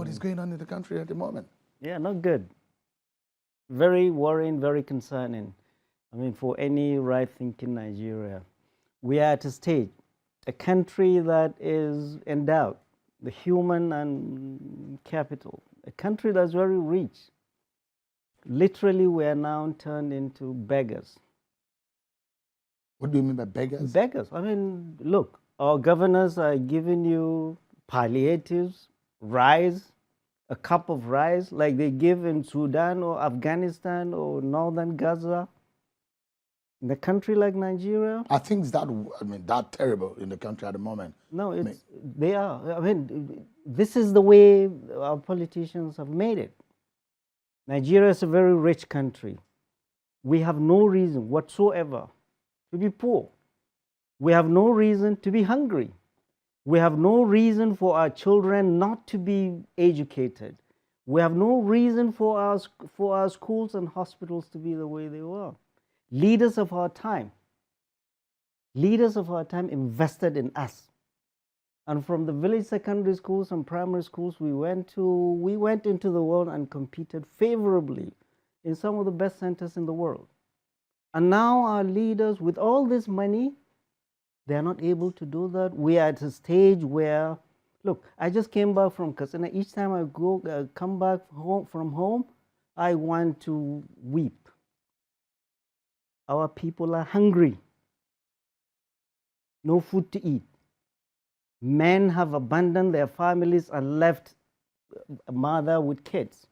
what is going on in the country at the moment? Yeah, not good. Very worrying, very concerning. I mean, for any right-thinking Nigeria, we are at a stage, a country that is endowed, the human and capital, a country that's very rich. Literally, we are now turned into beggars. What do you mean by beggars? Beggars. I mean, look, our governors are giving you palliatives, rice, a cup of rice like they give in Sudan or Afghanistan or northern Gaza. In a country like Nigeria? I think it's that terrible in the country at the moment. No, they are. I mean, this is the way our politicians have made it. Nigeria is a very rich country. We have no reason whatsoever to be poor. We have no reason to be hungry. We have no reason for our children not to be educated. We have no reason for our schools and hospitals to be the way they were. Leaders of our time invested in us. And from the village secondary schools and primary schools we went into the world and competed favorably in some of the best centers in the world. And now our leaders, with all this money, they are not able to do that. We are at a stage where, look, I just came back from Katsina. Each time I come back from home, I want to weep. Our people are hungry. No food to eat. Men have abandoned their families and left a mother with kids.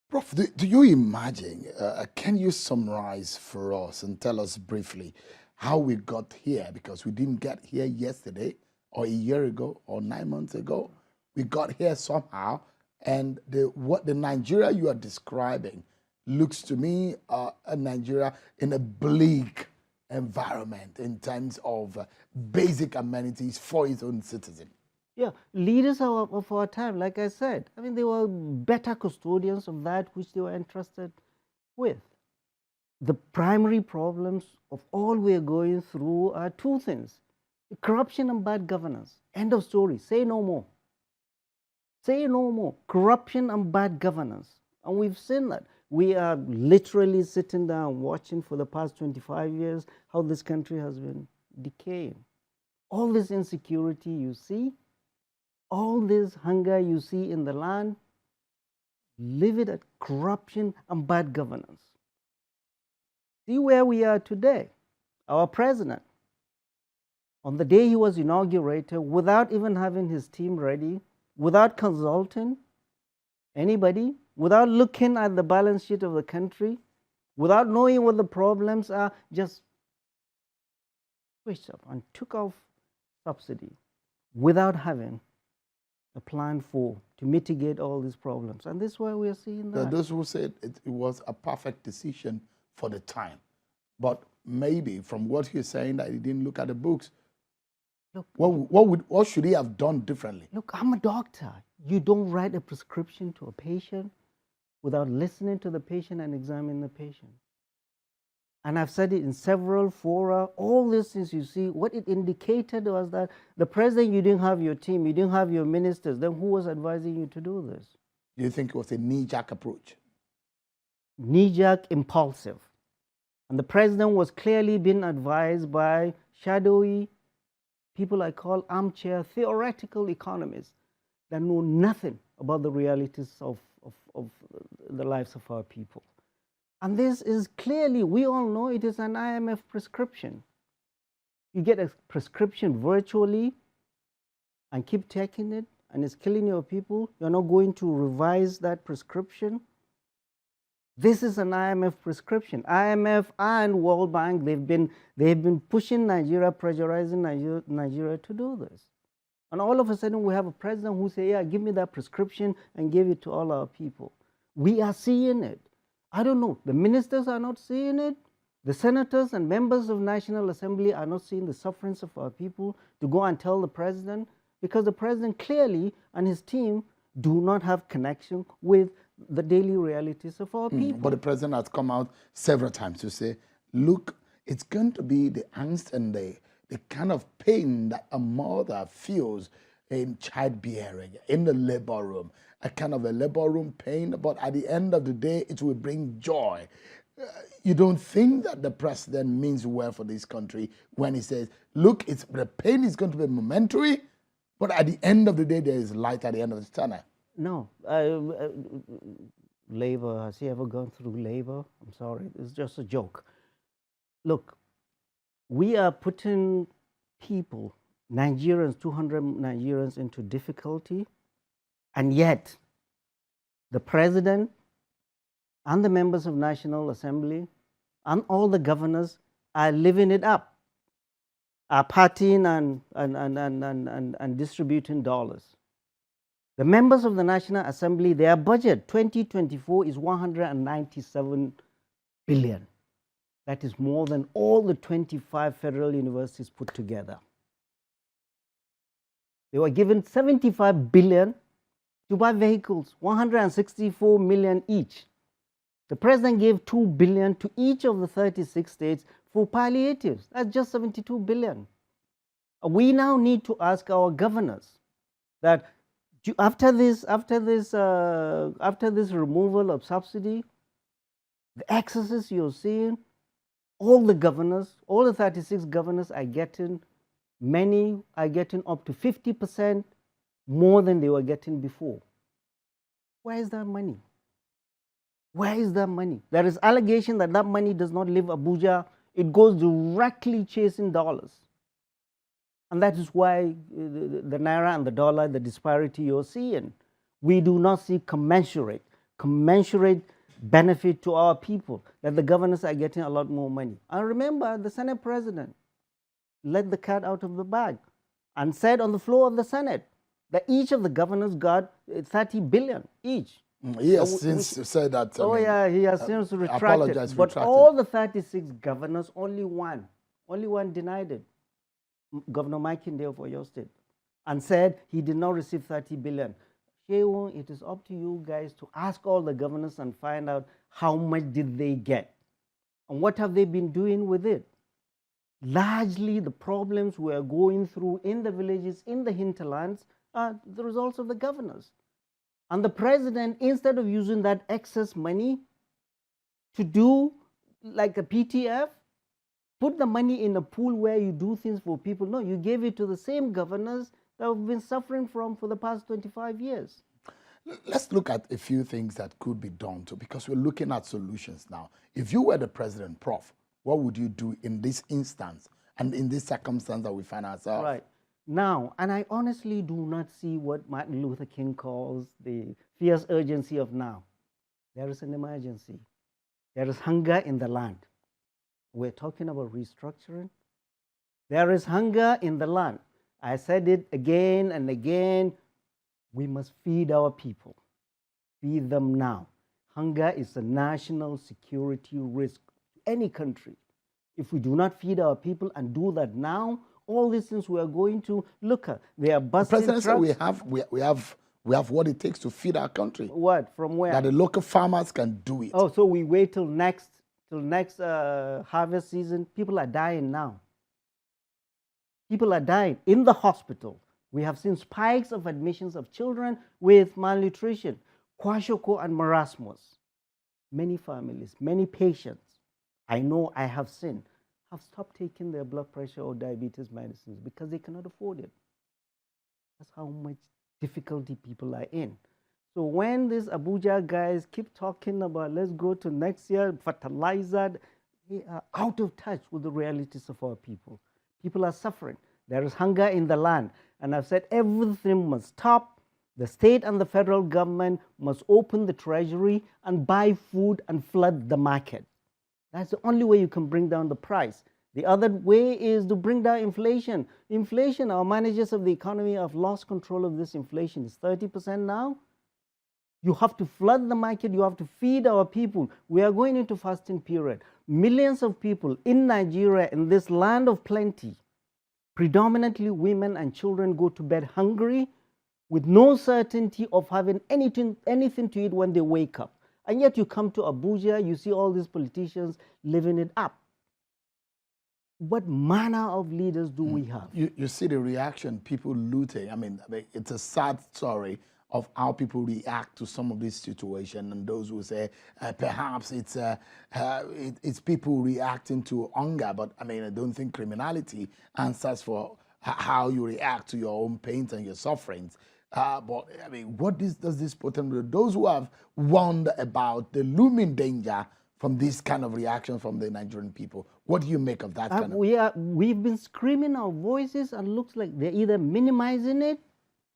Prof, do you imagine, can you summarize for us and tell us briefly how we got here? Because we didn't get here yesterday or a year ago or 9 months ago. We got here somehow, and what the Nigeria you are describing looks to me a Nigeria in a bleak environment in terms of basic amenities for its own citizen. Yeah, leaders of our time, like I said, I mean, they were better custodians of that which they were entrusted with. The primary problems of all we're going through are two things: corruption and bad governance. End of story. Say no more. Say no more. Corruption and bad governance. And we've seen that. We are literally sitting down watching for the past 25 years how this country has been decaying. All this insecurity you see, all this hunger you see in the land, leave it at corruption and bad governance. See where we are today. Our president, on the day he was inaugurated, without even having his team ready, without consulting anybody, without looking at the balance sheet of the country, without knowing what the problems are, just switched up and took off subsidy without having a plan to mitigate all these problems. And this is why we are seeing that. Those who said it was a perfect decision for the time. But maybe from what you're saying that he didn't look at the books, look, what should he have done differently? Look, I'm a doctor. You don't write a prescription to a patient without listening to the patient and examining the patient. And I've said it in several fora. All these things you see, what it indicated was that the president, you didn't have your team, you didn't have your ministers. Then who was advising you to do this? Do you think it was a knee-jerk approach? Knee-jerk, impulsive. And the president was clearly being advised by shadowy people I call armchair theoretical economists that know nothing about the realities of the lives of our people. And this is clearly, we all know it is an IMF prescription. You get a prescription virtually and keep taking it, and it's killing your people. You're not going to revise that prescription. This is an IMF prescription. IMF and World Bank, they've been pushing Nigeria, pressurizing Nigeria to do this. And all of a sudden we have a president who says, yeah, give me that prescription and give it to all our people. We are seeing it. I don't know, the ministers are not seeing it. The senators and members of National Assembly are not seeing the sufferings of our people to go and tell the president, because the president clearly and his team do not have connection with the daily realities of our people. But the president has come out several times to say, look, it's going to be the angst and the kind of pain that a mother feels in childbearing, in the labor room, a kind of a labor room pain, but at the end of the day, it will bring joy. You don't think that the president means well for this country when he says, look, the pain is going to be momentary, but at the end of the day, there is light at the end of the tunnel. No. Labor, has he ever gone through labor? I'm sorry, it's just a joke. Look, we are putting people, Nigerians, 200 Nigerians into difficulty, and yet the president and the members of National Assembly and all the governors are living it up, are partying and distributing dollars. The members of the National Assembly, their budget 2024 is 197 billion. That is more than all the 25 federal universities put together. They were given 75 billion to buy vehicles, 164 million each. The president gave 2 billion to each of the 36 states for palliatives. That's just 72 billion. We now need to ask our governors that after this removal of subsidy, the excesses you're seeing, all the governors, all the 36 governors are getting, many are getting up to 50% more than they were getting before. Where is that money? Where is that money? There is allegation that that money does not leave Abuja. It goes directly chasing dollars. And that is why the naira and the dollar, the disparity you're seeing. We do not see commensurate benefit to our people, that the governors are getting a lot more money. And remember, the Senate president let the cat out of the bag and said on the floor of the Senate that each of the governors got 30 billion each. He has since said that. He has since retracted. But all the 36 governors, only one denied it. Governor Mike Indale for your state, and said he did not receive 30 billion. Shehu, it is up to you guys to ask all the governors and find out how much did they get and what have they been doing with it. Largely, the problems we are going through in the villages, in the hinterlands, are the results of the governors. And the president, instead of using that excess money to do like a PTF, put the money in a pool where you do things for people. No, you gave it to the same governors that have been suffering for the past 25 years. Let's look at a few things that could be done too, because we're looking at solutions now. If you were the president, Prof, what would you do in this instance and in this circumstance that we find ourselves? Right. Now, and I honestly do not see what Martin Luther King calls the fierce urgency of now. There is an emergency. There is hunger in the land. We're talking about restructuring. There is hunger in the land. I said it again and again. We must feed our people. Feed them now. Hunger is a national security risk to any country. If we do not feed our people and do that now, all these things we are going to look at. They are busting trucks. The president said we have what it takes to feed our country. What? From where? That the local farmers can do it. Oh, so we wait till next harvest season. People are dying now. People are dying in the hospital. We have seen spikes of admissions of children with malnutrition, kwashiorkor and marasmus. Many families, many patients, I know, I have seen, have stopped taking their blood pressure or diabetes medicines because they cannot afford it. That's how much difficulty people are in. So when these Abuja guys keep talking about let's go to next year, fertilizer, they are out of touch with the realities of our people. People are suffering. There is hunger in the land. And I've said everything must stop. The state and the federal government must open the treasury and buy food and flood the market. That's the only way you can bring down the price. The other way is to bring down inflation. Inflation, our managers of the economy have lost control of this inflation. It's 30% now. You have to flood the market. You have to feed our people. We are going into fasting period. Millions of people in Nigeria, in this land of plenty, predominantly women and children, go to bed hungry with no certainty of having anything to eat when they wake up. And yet you come to Abuja, you see all these politicians living it up. What manner of leaders do we have? You see the reaction, people looting. I mean, it's a sad story of how people react to some of this situation, and those who say perhaps it's people reacting to hunger. But I mean, I don't think criminality answers for how you react to your own pains and your sufferings. But I mean, does this portend to those who have warned about the looming danger from this kind of reaction from the Nigerian people? What do you make of that kind of? We've been screaming our voices, and looks like they're either minimizing it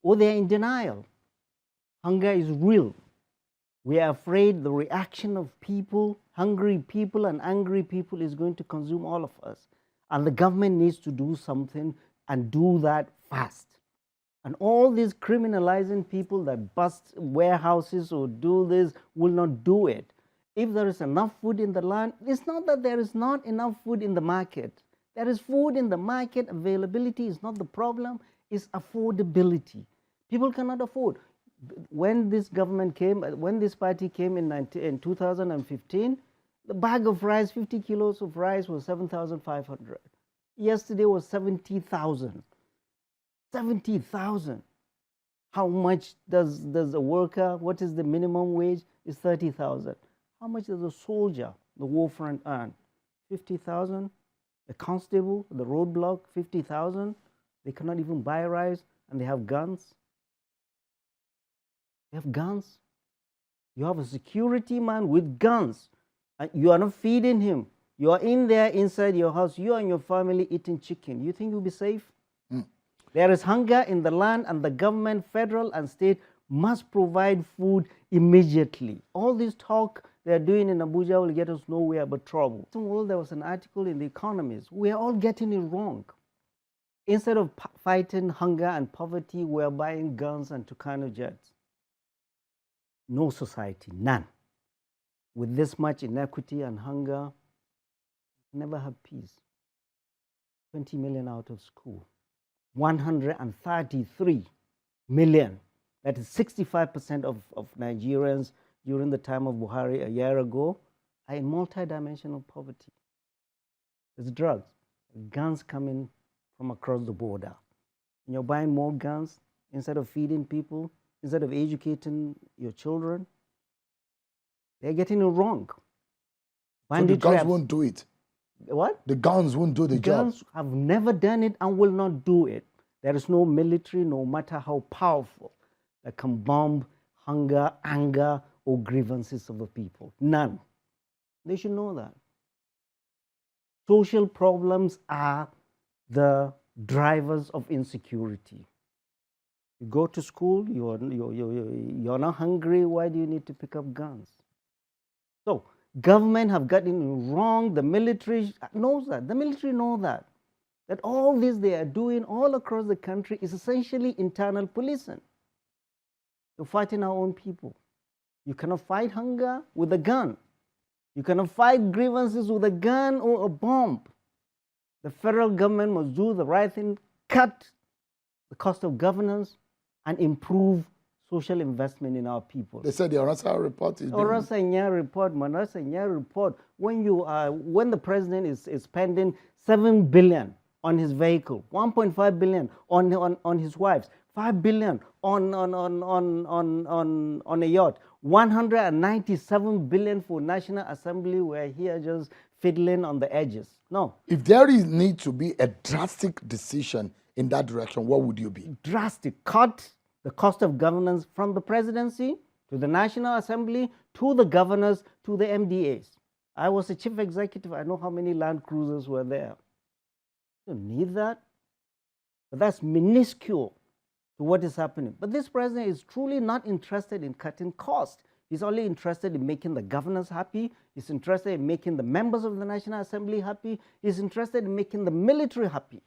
or they're in denial. Hunger is real. We are afraid the reaction of people, hungry people and angry people, is going to consume all of us. And the government needs to do something, and do that fast. And all these criminalizing people that bust warehouses or do this will not do it. If there is enough food in the land, it's not that there is not enough food in the market. There is food in the market. Availability is not the problem, it's affordability. People cannot afford. When this government came, when this party came in 2015, the bag of rice, 50 kilos of rice, was 7,500. Yesterday was 70,000. 70,000. How much does a worker, what is the minimum wage? Is 30,000. How much does a soldier, the war front, earn? 50,000. A constable, the roadblock, 50,000. They cannot even buy rice, and they have guns. They have guns. You have a security man with guns, and you are not feeding him. You are in there inside your house, you and your family eating chicken. You think you'll be safe? There is hunger in the land, and the government, federal and state, must provide food immediately. All this talk they're doing in Abuja will get us nowhere but trouble. Well, there was an article in The Economist. We are all getting it wrong. Instead of fighting hunger and poverty, we're buying guns and Tucano jets. No society, none, with this much inequity and hunger, never have peace. 20 million out of school. 133 million, that is 65% of Nigerians during the time of Buhari a year ago, are in multidimensional poverty. There's drugs, guns coming from across the border. And you're buying more guns instead of feeding people, instead of educating your children. They're getting it wrong. So the guns won't do it. What? The guns won't do the job. Guns have never done it and will not do it. There is no military, no matter how powerful, that can bomb hunger, anger, or grievances of the people. None. They should know that. Social problems are the drivers of insecurity. You go to school, you're not hungry, why do you need to pick up guns? So, government have gotten it wrong, the military knows that, the military know that all this they are doing all across the country is essentially internal policing. You're fighting our own people. You cannot fight hunger with a gun. You cannot fight grievances with a gun or a bomb. The federal government must do the right thing, cut the cost of governance, and improve social investment in our people. They said the Orasa report is Orasanya report, when the president is spending 7 billion on his vehicle, 1.5 billion on his wives, 5 billion on a yacht, 197 billion for National Assembly, we're here just fiddling on the edges. No. If there is need to be a drastic decision in that direction, what would you be? Drastic. Cut the cost of governance from the presidency to the National Assembly to the governors to the MDAs. I was a chief executive. I know how many Land Cruisers were there. You don't need that. But that's minuscule to what is happening. But this president is truly not interested in cutting costs. He's only interested in making the governors happy. He's interested in making the members of the National Assembly happy. He's interested in making the military happy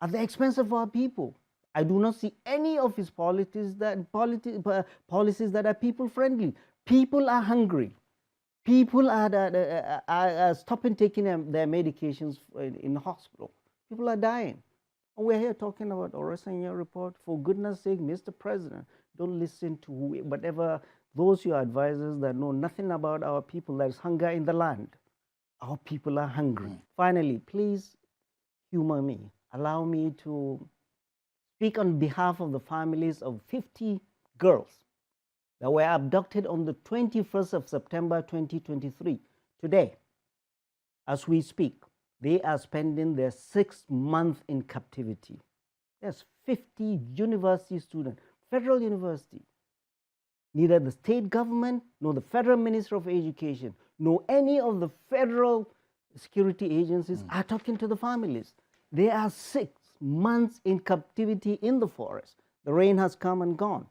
at the expense of our people. I do not see any of his policies that are people-friendly. People are hungry. People are stopping taking their medications in the hospital. People are dying. And we're here talking about Orasanya report. For goodness sake, Mr. President, don't listen to whatever those your advisors that know nothing about our people. There's hunger in the land. Our people are hungry. Finally, please humor me. Allow me to speak on behalf of the families of 50 girls that were abducted on the 21st of September 2023. Today, as we speak, they are spending their 6th month in captivity. There's 50 university students, federal university. Neither the state government, nor the federal minister of education, nor any of the federal security agencies are talking to the families. They are 6 months in captivity in the forest. The rain has come and gone.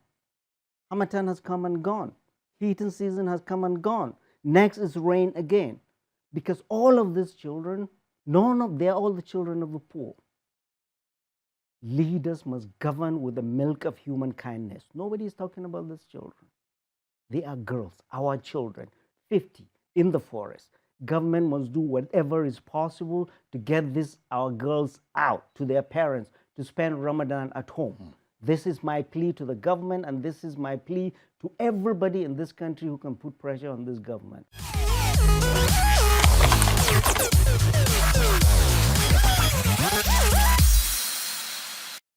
Harmattan has come and gone. Heating season has come and gone. Next is rain again. Because all of these children, they're all the children of the poor. Leaders must govern with the milk of human kindness. Nobody is talking about these children. They are girls, our children, 50 in the forest. Government must do whatever is possible to get our girls out to their parents to spend Ramadan at home. This is my plea to the government, and this is my plea to everybody in this country who can put pressure on this government.